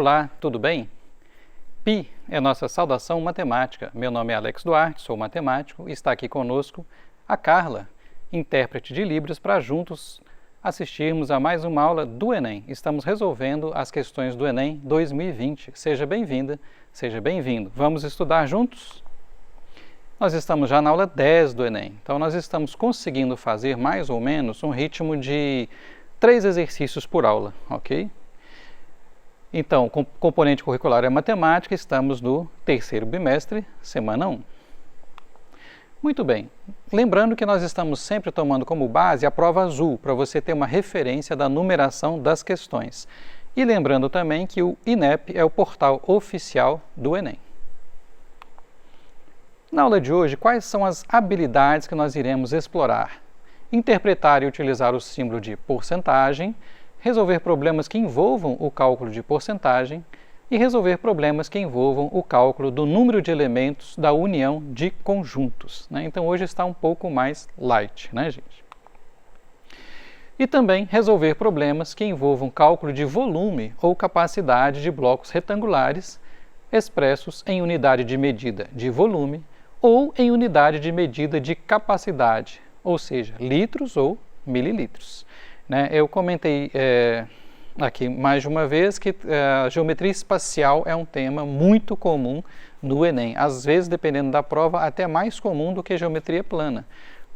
Olá, tudo bem? Pi é nossa saudação matemática. Meu nome é Alex Duarte, sou matemático e está aqui conosco a Carla, intérprete de Libras, para juntos assistirmos a mais uma aula do Enem. Estamos resolvendo as questões do Enem 2020. Seja bem-vinda, seja bem-vindo. Vamos estudar juntos? Nós estamos já na aula 10 do Enem, então nós estamos conseguindo fazer mais ou menos um ritmo de 3 exercícios por aula, ok? Então, componente curricular é matemática, estamos no terceiro bimestre, semana 1. Muito bem, lembrando que nós estamos sempre tomando como base a prova azul, para você ter uma referência da numeração das questões. E lembrando também que o INEP é o portal oficial do Enem. Na aula de hoje, quais são as habilidades que nós iremos explorar? Interpretar e utilizar o símbolo de porcentagem, resolver problemas que envolvam o cálculo de porcentagem e resolver problemas que envolvam o cálculo do número de elementos da união de conjuntos, né? Então hoje está um pouco mais light, né, gente? E também resolver problemas que envolvam cálculo de volume ou capacidade de blocos retangulares expressos em unidade de medida de volume ou em unidade de medida de capacidade, ou seja, litros ou mililitros. Eu comentei aqui mais de uma vez que a geometria espacial é um tema muito comum no Enem. Às vezes, dependendo da prova, até mais comum do que geometria plana.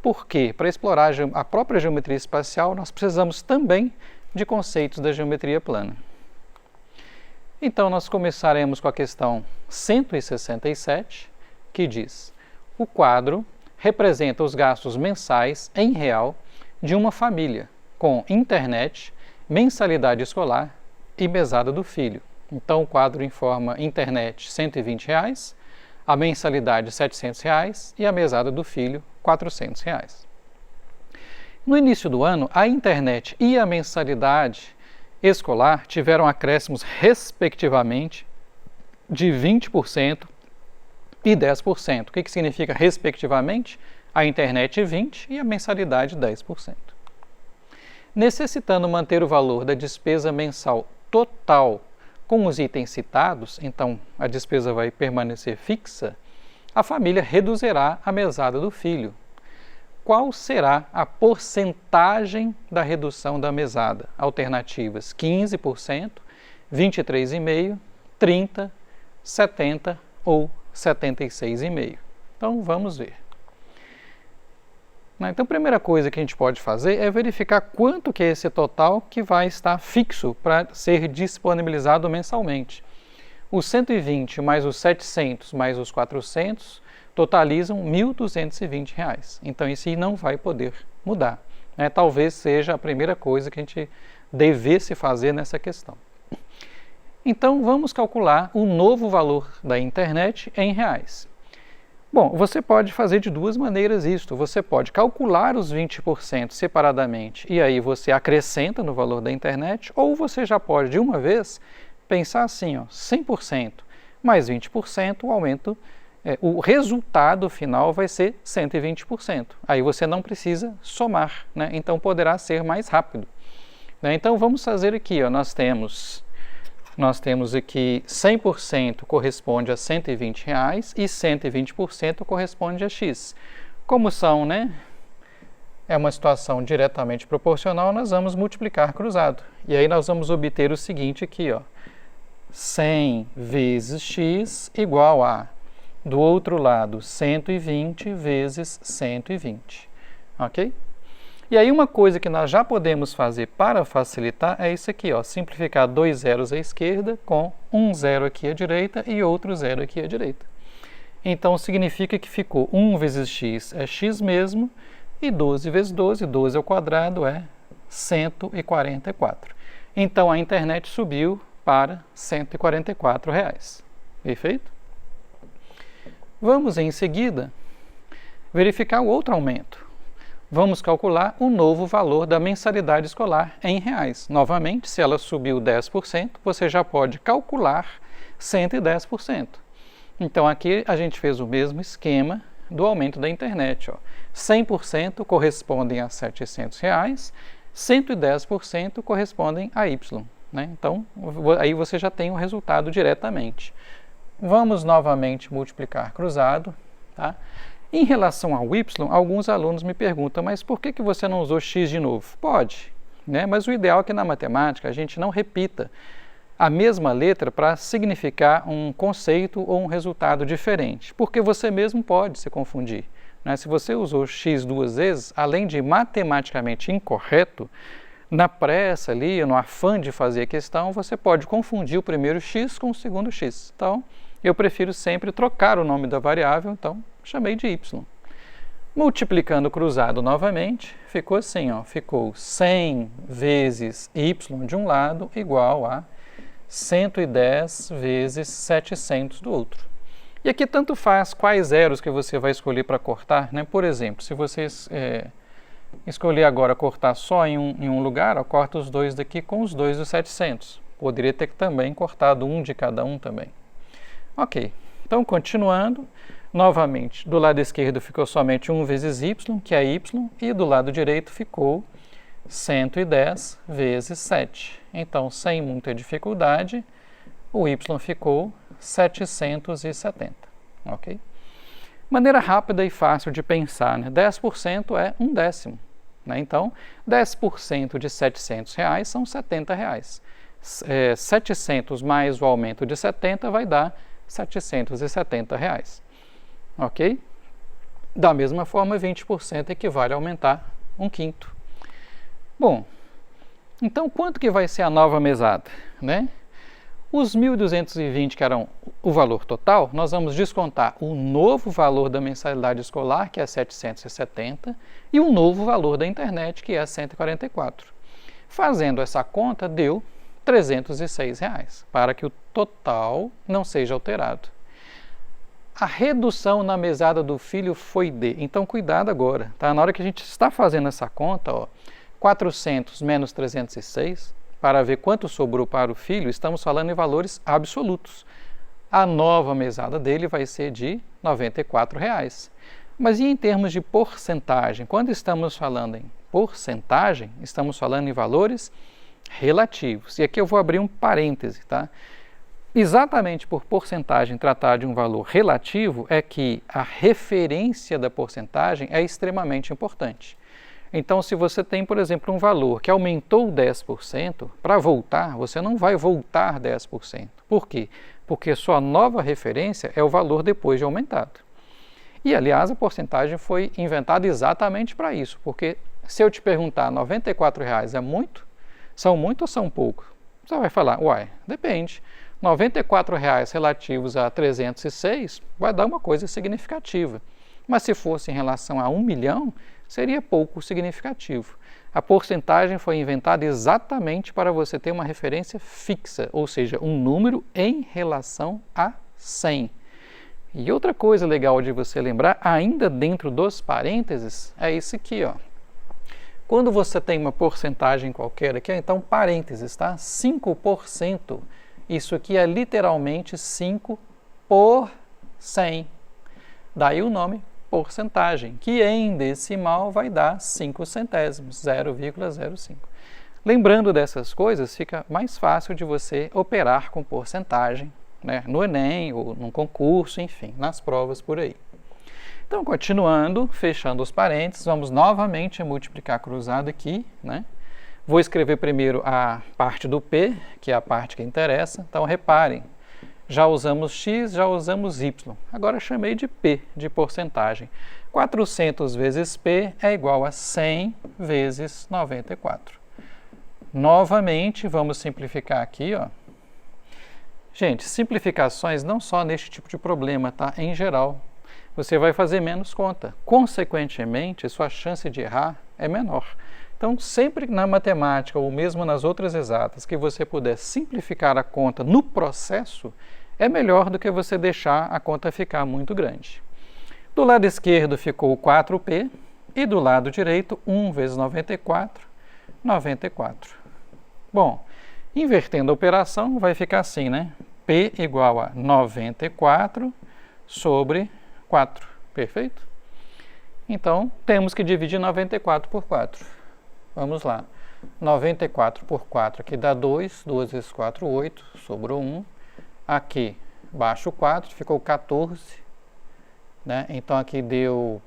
Por quê? Para explorar a própria geometria espacial, nós precisamos também de conceitos da geometria plana. Então, nós começaremos com a questão 167, que diz: o quadro representa os gastos mensais em real de uma família com internet, mensalidade escolar e mesada do filho. Então, o quadro informa internet R$ 120, a mensalidade R$ 700 e a mesada do filho R$ 400. No início do ano, a internet e a mensalidade escolar tiveram acréscimos, respectivamente, de 20% e 10%. O que significa, respectivamente? A internet 20% e a mensalidade 10%. Necessitando manter o valor da despesa mensal total com os itens citados, então a despesa vai permanecer fixa, a família reduzirá a mesada do filho. Qual será a porcentagem da redução da mesada? Alternativas: 15%, 23,5%, 30%, 70% ou 76,5%. Então vamos ver. Então, a primeira coisa que a gente pode fazer é verificar quanto que é esse total que vai estar fixo para ser disponibilizado mensalmente. Os 120 mais os 700 mais os 400 totalizam R$ 1.220. Então, isso não vai poder mudar. Talvez seja a primeira coisa que a gente devesse fazer nessa questão. Então, vamos calcular o novo valor da internet em reais. Bom, você pode fazer de duas maneiras isto. Você pode calcular os 20% separadamente e aí você acrescenta no valor da internet, ou você já pode, de uma vez, pensar assim, 100% mais 20%, o aumento, o resultado final vai ser 120%. Aí você não precisa somar, então poderá ser mais rápido. Então vamos fazer aqui, nós temos aqui 100% corresponde a R$ 120 e 120% corresponde a X. Como são, é uma situação diretamente proporcional, nós vamos multiplicar cruzado. E aí nós vamos obter o seguinte aqui, 100 vezes X igual a, do outro lado, 120 vezes 120. Ok? E aí uma coisa que nós já podemos fazer para facilitar é isso aqui, simplificar 2 zeros à esquerda com um zero aqui à direita e outro zero aqui à direita. Então significa que ficou 1 vezes x é x mesmo e 12 vezes 12, 12 ao quadrado é 144. Então a internet subiu para R$ 144. Perfeito? Vamos em seguida verificar o outro aumento. Vamos calcular o novo valor da mensalidade escolar em reais. Novamente, se ela subiu 10%, você já pode calcular 110%. Então, aqui a gente fez o mesmo esquema do aumento da internet. 100% correspondem a R$ 700, 110% correspondem a Y. né? Então, aí você já tem o resultado diretamente. Vamos novamente multiplicar cruzado. Tá? Em relação ao y, alguns alunos me perguntam, mas por que você não usou x de novo? Pode, né? Mas o ideal é que na matemática a gente não repita a mesma letra para significar um conceito ou um resultado diferente, porque você mesmo pode se confundir. Né? Se você usou x duas vezes, além de matematicamente incorreto, na pressa ali, no afã de fazer a questão, você pode confundir o primeiro x com o segundo x. Então, eu prefiro sempre trocar o nome da variável, então chamei de y. Multiplicando cruzado novamente, ficou assim, ó, ficou 100 vezes y de um lado igual a 110 vezes 700 do outro. E aqui tanto faz quais zeros que você vai escolher para cortar, né? Por exemplo, se você escolher agora cortar só em um lugar, ó, corta os dois daqui com os dois dos 700. Poderia ter também cortado um de cada um também. Ok, então continuando, novamente, do lado esquerdo ficou somente 1 vezes y, que é y, e do lado direito ficou 110 vezes 7. Então, sem muita dificuldade, o y ficou 770. Ok? Maneira rápida e fácil de pensar, né? 10% é 1/10. Né? Então, 10% de R$700 são R$70. 700 mais o aumento de 70 vai dar R$770. Ok? Da mesma forma, 20% equivale a aumentar 1/5. Bom, então quanto que vai ser a nova mesada? Né? Os 1.220, que eram o valor total, nós vamos descontar o novo valor da mensalidade escolar, que é 770, e o novo valor da internet, que é 144. Fazendo essa conta, deu R$306, para que o total não seja alterado. A redução na mesada do filho foi de... Então, cuidado agora, tá? Na hora que a gente está fazendo essa conta, ó, 400 menos 306, para ver quanto sobrou para o filho, estamos falando em valores absolutos. A nova mesada dele vai ser de R$94. Mas e em termos de porcentagem? Quando estamos falando em porcentagem, estamos falando em valores relativos. E aqui eu vou abrir um parêntese, tá? Exatamente por porcentagem tratar de um valor relativo é que a referência da porcentagem é extremamente importante. Então, se você tem, por exemplo, um valor que aumentou 10%, para voltar, você não vai voltar 10%. Por quê? Porque sua nova referência é o valor depois de aumentado. E, aliás, a porcentagem foi inventada exatamente para isso, porque se eu te perguntar R$94 é muito? São muito ou são pouco? Você vai falar, uai, depende. R$94 relativos a 306 vai dar uma coisa significativa. Mas se fosse em relação a 1 milhão, seria pouco significativo. A porcentagem foi inventada exatamente para você ter uma referência fixa, ou seja, um número em relação a 100. E outra coisa legal de você lembrar, ainda dentro dos parênteses, é isso aqui, ó. Quando você tem uma porcentagem qualquer aqui, então parênteses, tá? 5%, isso aqui é literalmente 5 por 100. Daí o nome porcentagem, que em decimal vai dar 5 centésimos, 0,05. Lembrando dessas coisas, fica mais fácil de você operar com porcentagem, né, no Enem ou num concurso, enfim, nas provas por aí. Então, continuando, fechando os parênteses, vamos novamente multiplicar cruzado aqui, né? Vou escrever primeiro a parte do P, que é a parte que interessa. Então, reparem, já usamos x, já usamos y. Agora chamei de P, de porcentagem. 400 vezes P é igual a 100 vezes 94. Novamente, vamos simplificar aqui, ó. Gente, simplificações não só neste tipo de problema, tá? Em geral, você vai fazer menos conta. Consequentemente, sua chance de errar é menor. Então, sempre na matemática ou mesmo nas outras exatas que você puder simplificar a conta no processo, é melhor do que você deixar a conta ficar muito grande. Do lado esquerdo ficou 4P e do lado direito 1 vezes 94, 94. Bom, invertendo a operação vai ficar assim, né? P igual a 94 sobre 4, perfeito? Então, temos que dividir 94 por 4. Vamos lá. 94 por 4 aqui dá 2, 2 vezes 4, 8, sobrou 1. Aqui, baixo 4, ficou 14, né? Então aqui deu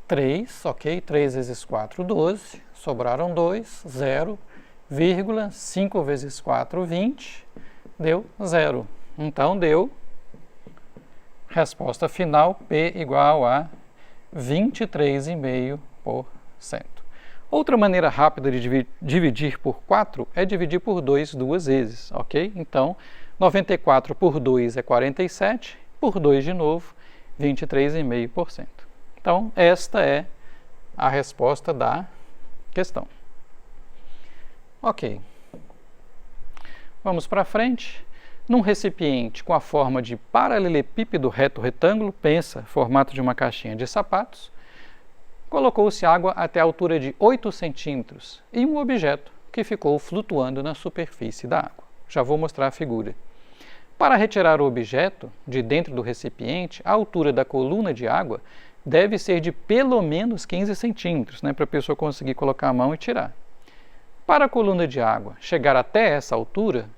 3, ok? 3 vezes 4, 12, sobraram 2, 0, vírgula, 5 vezes 4, 20, deu 0. Então deu resposta final, P igual a 23,5%. Outra maneira rápida de dividir por 4 é dividir por 2 duas vezes, ok? Então, 94 por 2 é 47, por 2 de novo, 23,5%. Então, esta é a resposta da questão. Ok. Vamos para frente. Num recipiente com a forma de paralelepípedo reto-retângulo, pensa, formato de uma caixinha de sapatos, colocou-se água até a altura de 8 centímetros e um objeto que ficou flutuando na superfície da água. Já vou mostrar a figura. Para retirar o objeto de dentro do recipiente, a altura da coluna de água deve ser de pelo menos 15 centímetros, né, para a pessoa conseguir colocar a mão e tirar. Para a coluna de água chegar até essa altura,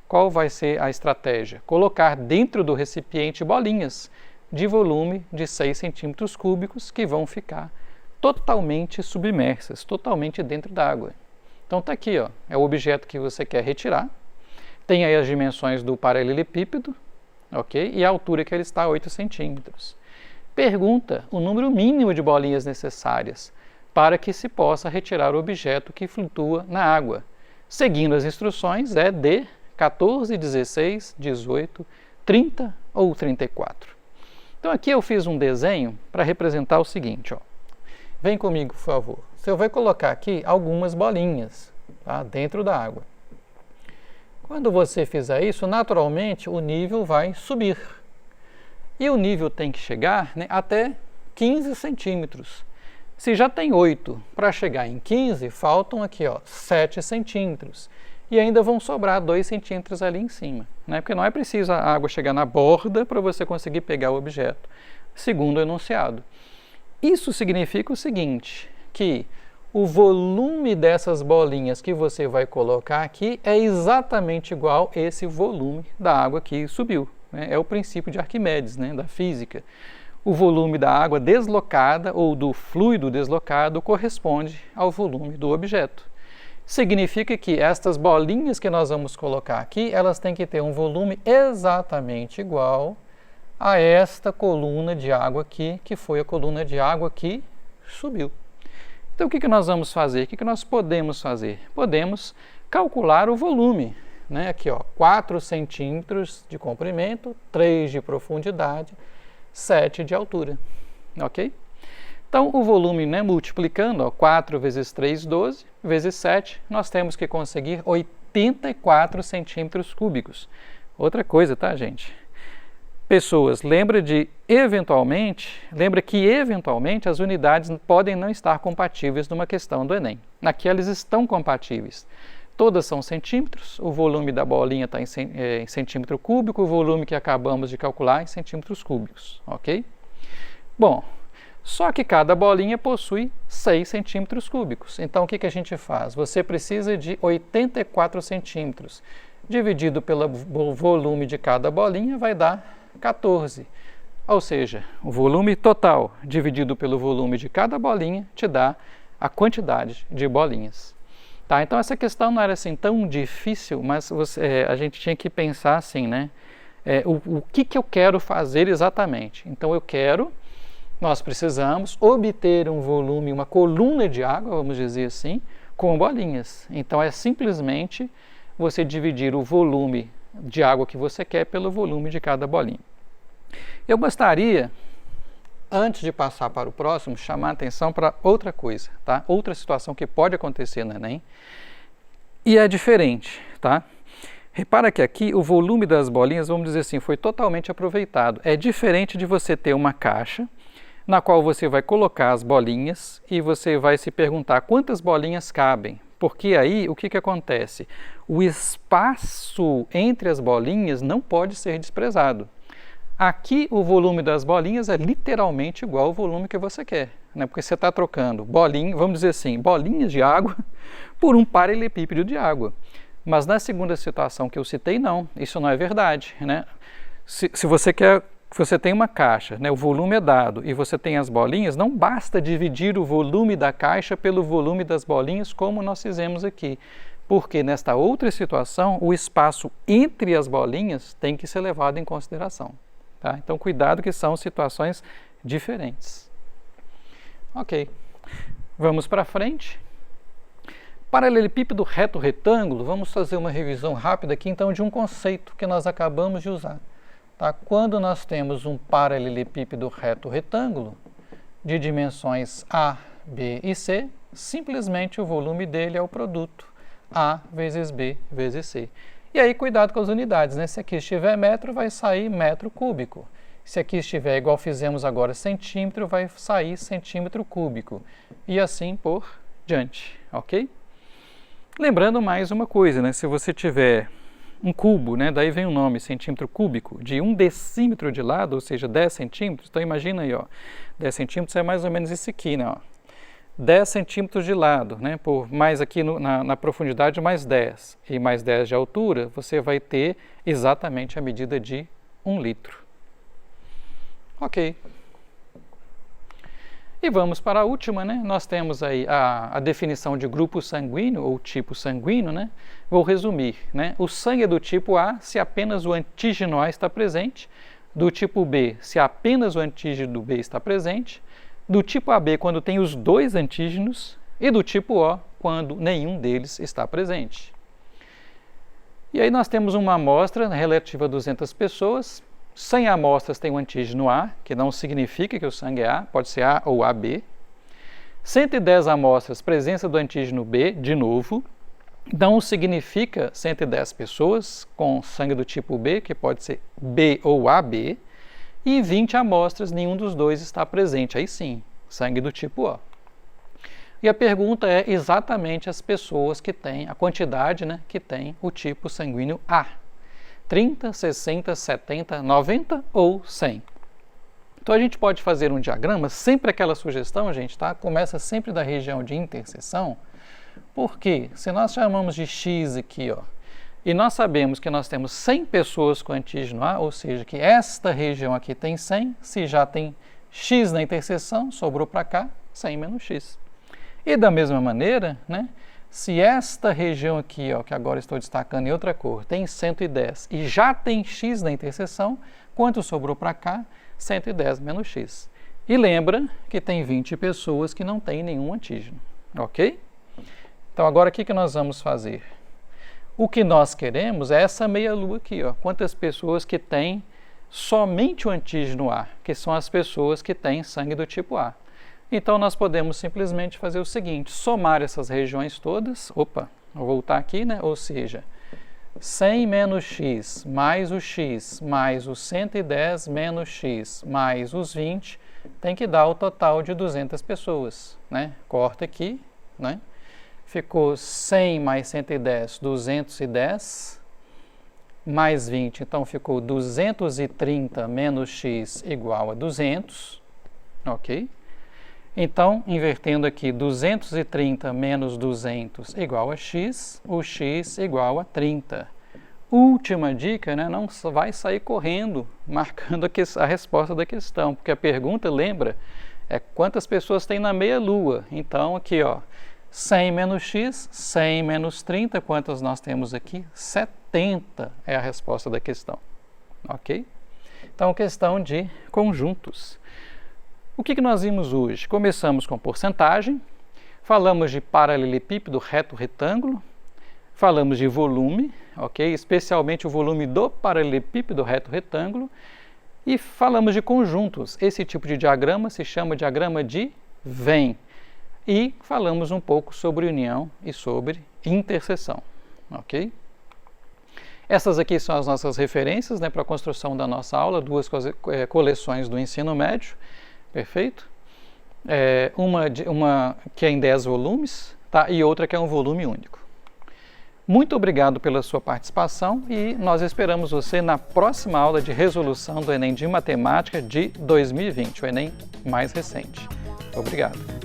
qual vai ser a estratégia? Colocar dentro do recipiente bolinhas de volume de 6 centímetros cúbicos que vão ficar totalmente submersas, totalmente dentro da água. Então está aqui, ó, é o objeto que você quer retirar, tem aí as dimensões do paralelepípedo, ok? E a altura que ele está, 8 centímetros. Pergunta o número mínimo de bolinhas necessárias para que se possa retirar o objeto que flutua na água. Seguindo as instruções, é de 14, 16, 18, 30 ou 34. Então aqui eu fiz um desenho para representar o seguinte, ó. Vem comigo, por favor. Você vai colocar aqui algumas bolinhas, tá, dentro da água. Quando você fizer isso, naturalmente o nível vai subir. E o nível tem que chegar, né, até 15 centímetros. Se já tem 8, para chegar em 15, faltam aqui, ó, 7 centímetros. E ainda vão sobrar 2 centímetros ali em cima, né? Porque não é preciso a água chegar na borda para você conseguir pegar o objeto, segundo o enunciado. Isso significa o seguinte, que o volume dessas bolinhas que você vai colocar aqui é exatamente igual a esse volume da água que subiu, né? É o princípio de Arquimedes, né, da física. O volume da água deslocada ou do fluido deslocado corresponde ao volume do objeto. Significa que estas bolinhas que nós vamos colocar aqui, elas têm que ter um volume exatamente igual a esta coluna de água aqui, que foi a coluna de água que subiu. Então, o que nós vamos fazer? O que nós podemos fazer? Podemos calcular o volume, né? Aqui, ó, 4 centímetros de comprimento, 3 de profundidade, 7 de altura, ok? Então, o volume, né, multiplicando, ó, 4 vezes 3, 12, vezes 7, nós temos que conseguir 84 centímetros cúbicos. Outra coisa, tá, gente? Pessoas, lembra que eventualmente as unidades podem não estar compatíveis numa questão do Enem. Aqui elas estão compatíveis. Todas são centímetros, o volume da bolinha está em centímetro cúbico, o volume que acabamos de calcular em centímetros cúbicos, ok? Bom, só que cada bolinha possui 6 centímetros cúbicos. Então, o que a gente faz? Você precisa de 84 centímetros. Dividido pelo volume de cada bolinha, vai dar 14. Ou seja, o volume total dividido pelo volume de cada bolinha te dá a quantidade de bolinhas. Tá? Então, essa questão não era assim tão difícil, mas a gente tinha que pensar assim, né? O que eu quero fazer exatamente? Então, nós precisamos obter um volume, uma coluna de água, vamos dizer assim, com bolinhas. Então, é simplesmente você dividir o volume de água que você quer pelo volume de cada bolinha. Eu gostaria, antes de passar para o próximo, chamar a atenção para outra coisa, tá? Outra situação que pode acontecer no Enem, e é diferente, tá? Repara que aqui o volume das bolinhas, vamos dizer assim, foi totalmente aproveitado. É diferente de você ter uma caixa na qual você vai colocar as bolinhas e você vai se perguntar quantas bolinhas cabem. Porque aí, o que acontece? O espaço entre as bolinhas não pode ser desprezado. Aqui o volume das bolinhas é literalmente igual ao volume que você quer, né? Porque você está trocando bolinhas, vamos dizer assim, bolinhas de água por um paralelepípedo de água. Mas na segunda situação que eu citei, não, isso não é verdade, né? Se você tem uma caixa, né, o volume é dado e você tem as bolinhas, não basta dividir o volume da caixa pelo volume das bolinhas, como nós fizemos aqui. Porque nesta outra situação, o espaço entre as bolinhas tem que ser levado em consideração. Tá? Então, cuidado que são situações diferentes. Ok, vamos para frente. Paralelepípedo reto retângulo, vamos fazer uma revisão rápida aqui então de um conceito que nós acabamos de usar. Tá? Quando nós temos um paralelepípedo reto retângulo de dimensões A, B e C, simplesmente o volume dele é o produto A vezes B vezes C. E aí cuidado com as unidades, né? Se aqui estiver metro, vai sair metro cúbico. Se aqui estiver igual fizemos agora centímetro, vai sair centímetro cúbico. E assim por diante, ok? Lembrando mais uma coisa, né? Se você tiver um cubo, né? Daí vem o nome centímetro cúbico, de 1 decímetro de lado, ou seja, 10 centímetros. Então imagina aí, ó, 10 centímetros é mais ou menos isso aqui, né? Ó. 10 centímetros de lado, né? Por mais aqui na profundidade, mais 10 e mais 10 de altura, você vai ter exatamente a medida de 1 litro. Ok. E vamos para a última, né? Nós temos aí a definição de grupo sanguíneo ou tipo sanguíneo, né? Vou resumir, né? O sangue é do tipo A se apenas o antígeno A está presente, do tipo B se apenas o antígeno B está presente, do tipo AB quando tem os dois antígenos e do tipo O quando nenhum deles está presente. E aí nós temos uma amostra relativa a 200 pessoas. 100 amostras tem o antígeno A, que não significa que o sangue é A, pode ser A ou AB. 110 amostras, presença do antígeno B, de novo, não significa 110 pessoas com sangue do tipo B, que pode ser B ou AB. E 20 amostras, nenhum dos dois está presente, aí sim, sangue do tipo O. E a pergunta é exatamente as pessoas que têm, a quantidade, né, que tem o tipo sanguíneo A. 30, 60, 70, 90 ou 100. Então a gente pode fazer um diagrama, sempre aquela sugestão, gente, tá? Começa sempre da região de interseção, porque se nós chamamos de X aqui, ó, e nós sabemos que nós temos 100 pessoas com antígeno A, ou seja, que esta região aqui tem 100, se já tem X na interseção, sobrou para cá, 100 menos X. E da mesma maneira, né? Se esta região aqui, ó, que agora estou destacando em outra cor, tem 110 e já tem X na interseção, quanto sobrou para cá? 110 menos X. E lembra que tem 20 pessoas que não têm nenhum antígeno, ok? Então agora o que nós vamos fazer? O que nós queremos é essa meia-lua aqui, ó. Quantas pessoas que têm somente o antígeno A, que são as pessoas que têm sangue do tipo A. Então, nós podemos simplesmente fazer o seguinte, somar essas regiões todas, vou voltar aqui, né? Ou seja, 100 menos x mais o x mais os 110 menos x mais os 20 tem que dar o total de 200 pessoas, né? Corta aqui, né? Ficou 100 mais 110, 210, mais 20, então ficou 230 menos x igual a 200, ok? Então, invertendo aqui, 230 menos 200 igual a x, o x igual a 30. Última dica, né? Não vai sair correndo marcando a resposta da questão, porque a pergunta, lembra, é quantas pessoas tem na meia-lua. Então, aqui, ó, 100 menos x, 100 menos 30, quantas nós temos aqui? 70 é a resposta da questão, ok? Então, questão de conjuntos. O que nós vimos hoje? Começamos com porcentagem, falamos de paralelepípedo reto retângulo, falamos de volume, ok? Especialmente o volume do paralelepípedo reto retângulo, e falamos de conjuntos. Esse tipo de diagrama se chama diagrama de Venn. E falamos um pouco sobre união e sobre interseção, ok? Essas aqui são as nossas referências, né, para a construção da nossa aula, duas coleções do ensino médio. Perfeito? Uma que é em 10 volumes, tá? E outra que é um volume único. Muito obrigado pela sua participação e nós esperamos você na próxima aula de resolução do Enem de Matemática de 2020, o Enem mais recente. Obrigado.